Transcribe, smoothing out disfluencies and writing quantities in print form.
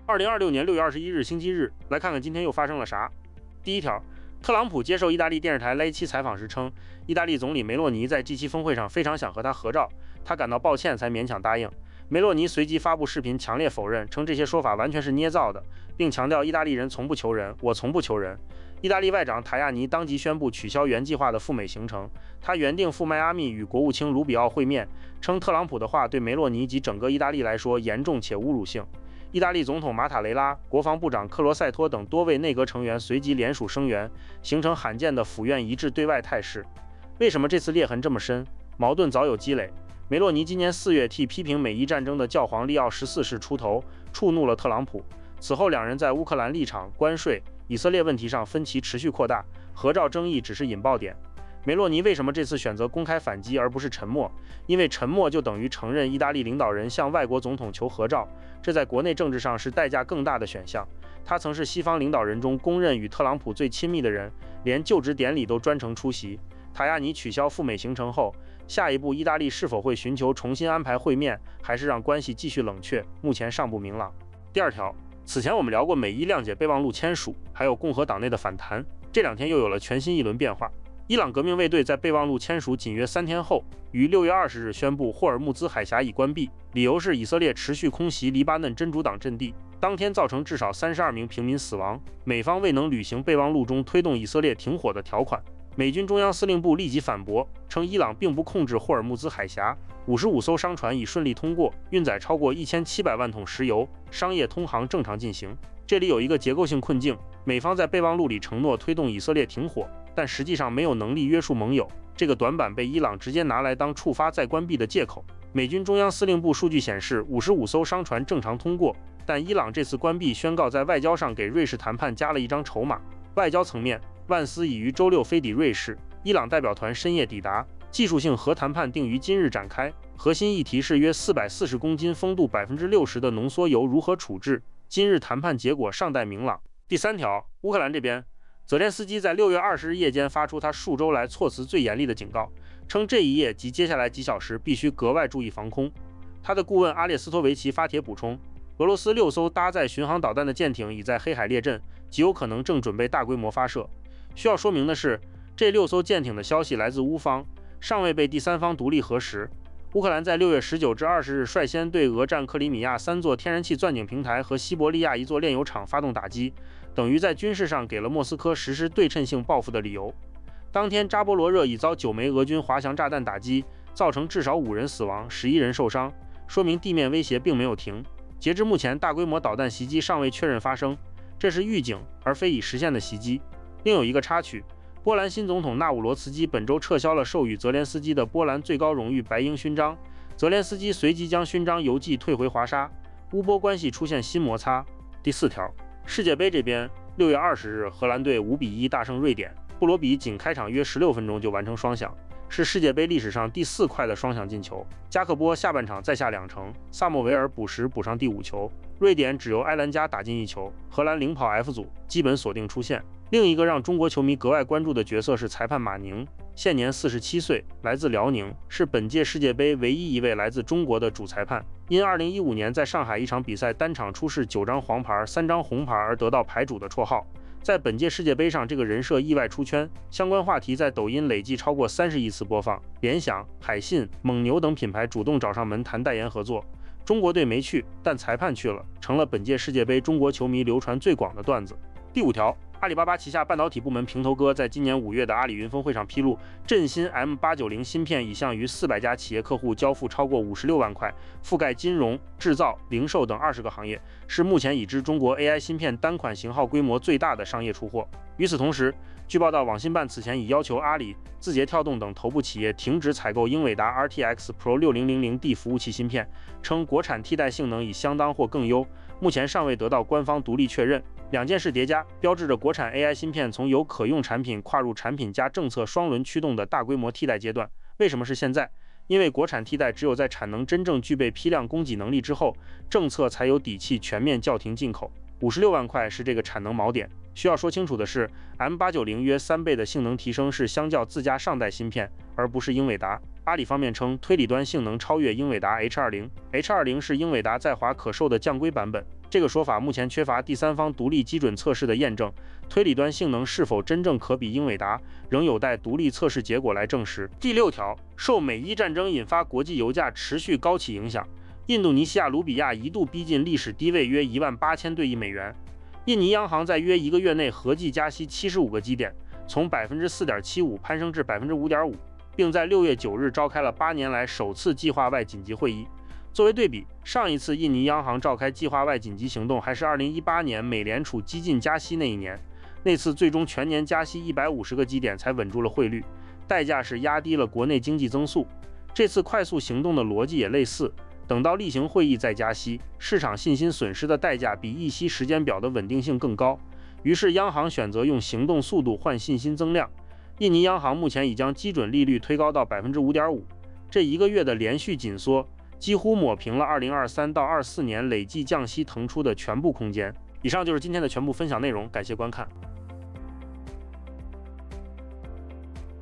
2026年6月21日星期日，来看看今天又发生了啥。第一条，特朗普接受意大利电视台 LA7 采访时称，意大利总理梅洛尼在 G7 峰会上非常想和他合照，他感到抱歉才勉强答应。梅洛尼随即发布视频强烈否认，称这些说法完全是捏造的，并强调意大利人从不求人，我从不求人。意大利外长塔亚尼当即宣布取消原计划的赴美行程，他原定赴迈阿密与国务卿卢比奥会面，称特朗普的话对梅洛尼及整个意大利来说严重且侮辱性。意大利总统马塔雷拉、国防部长克罗塞托等多位内阁成员随即联署声援，形成罕见的府院一致对外态势。为什么这次裂痕这么深？矛盾早有积累。梅洛尼今年4月替批评美伊战争的教皇利奥14世出头，触怒了特朗普。此后两人在乌克兰立场、关税、以色列问题上分歧持续扩大，合照争议只是引爆点。梅洛尼为什么这次选择公开反击而不是沉默？因为沉默就等于承认意大利领导人向外国总统求合照，这在国内政治上是代价更大的选项。他曾是西方领导人中公认与特朗普最亲密的人，连就职典礼都专程出席。塔亚尼取消赴美行程后，下一步意大利是否会寻求重新安排会面，还是让关系继续冷却，目前尚不明朗。第二条，此前我们聊过美伊谅解备忘录签署，还有共和党内的反弹，这两天又有了全新一轮变化。伊朗革命卫队在备忘录签署仅约3天后，于6月20日宣布霍尔木兹海峡已关闭，理由是以色列持续空袭黎巴嫩真主党阵地，当天造成至少32名平民死亡，美方未能履行备忘录中推动以色列停火的条款。美军中央司令部立即反驳，称伊朗并不控制霍尔木兹海峡，55艘商船已顺利通过，运载超过1700万桶石油，商业通航正常进行。这里有一个结构性困境，美方在备忘录里承诺推动以色列停火，但实际上没有能力约束盟友，这个短板被伊朗直接拿来当触发再关闭的借口。美军中央司令部数据显示，55艘商船正常通过，但伊朗这次关闭宣告在外交上给瑞士谈判加了一张筹码。外交层面，万斯已于周六飞抵瑞士，伊朗代表团深夜抵达，技术性核谈判定于今日展开，核心议题是约440公斤风度60%的浓缩铀如何处置，今日谈判结果尚待明朗。第三条，乌克兰这边，泽连斯基在6月20日夜间发出他数周来措辞最严厉的警告，称这一夜及接下来几小时必须格外注意防空。他的顾问阿列斯托维奇发帖补充，俄罗斯6艘搭载巡航导弹的舰艇已在黑海列阵，极有可能正准备大规模发射。需要说明的是，这6艘舰艇的消息来自乌方，尚未被第三方独立核实。乌克兰在6月19至20日率先对俄占克里米亚3座天然气钻井平台和西伯利亚1座炼油厂发动打击，等于在军事上给了莫斯科实施对称性报复的理由。当天，扎波罗热已遭9枚俄军滑翔炸弹打击，造成至少5人死亡，11人受伤，说明地面威胁并没有停。截至目前，大规模导弹袭击尚未确认发生，这是预警而非已实现的袭击。另有一个插曲，波兰新总统纳武罗茨基本周撤销了授予泽连斯基的波兰最高荣誉白鹰勋章，泽连斯基随即将勋章邮寄退回华沙，乌波关系出现新摩擦。第四条，世界杯这边，6月20日，荷兰队5比1大胜瑞典，布罗比仅开场约16分钟就完成双响，是世界杯历史上第4快的双响进球。加克波下半场再下2成，萨莫维尔补时补上第5球，瑞典只由埃兰加打进1球，荷兰领跑 F 组，基本锁定出线。另一个让中国球迷格外关注的角色是裁判马宁，现年47岁，来自辽宁，是本届世界杯唯一一位来自中国的主裁判。因2015年在上海一场比赛单场出示9张黄牌、3张红牌而得到牌主的绰号。在本届世界杯上，这个人设意外出圈，相关话题在抖音累计超过30亿次播放。联想、海信、蒙牛等品牌主动找上门谈代言合作。中国队没去，但裁判去了，成了本届世界杯中国球迷流传最广的段子。第5条，阿里巴巴旗下半导体部门平头哥在今年5月的阿里云峰会上披露，振兴 M890 芯片已向逾400家企业客户交付超过56万块，覆盖金融、制造、零售等20个行业，是目前已知中国 AI 芯片单款型号规模最大的商业出货。与此同时，据报道，网信办此前已要求阿里、字节跳动等头部企业停止采购英伟达 RTX Pro 6000D 服务器芯片，称国产替代性能已相当或更优，目前尚未得到官方独立确认。两件事叠加，标志着国产 AI 芯片从由可用产品跨入产品加政策双轮驱动的大规模替代阶段。为什么是现在？因为国产替代只有在产能真正具备批量供给能力之后，政策才有底气全面叫停进口。56万块是这个产能锚点。需要说清楚的是 ，M890约3倍的性能提升是相较自家上代芯片，而不是英伟达。阿里方面称，推理端性能超越英伟达 H20，H20是英伟达在华可售的降规版本。这个说法目前缺乏第三方独立基准测试的验证，推理端性能是否真正可比英伟达，仍有待独立测试结果来证实。第6条，受美伊战争引发国际油价持续高企影响，印度尼西亚卢比亚一度逼近历史低位约18000对1美元。印尼央行在约1个月内合计加息75个基点，从 4.75% 攀升至 5.5%， 并在6月9日召开了8年来首次计划外紧急会议。作为对比，上一次印尼央行召开计划外紧急行动还是2018年美联储激进加息那一年，那次最终全年加息150个基点才稳住了汇率，代价是压低了国内经济增速。这次快速行动的逻辑也类似，等到例行会议再加息，市场信心损失的代价比议息时间表的稳定性更高，于是央行选择用行动速度换信心增量。印尼央行目前已将基准利率推高到 5.5%， 这1个月的连续紧缩几乎抹平了2023到24年累计降息腾出的全部空间。以上就是今天的全部分享内容，感谢观看。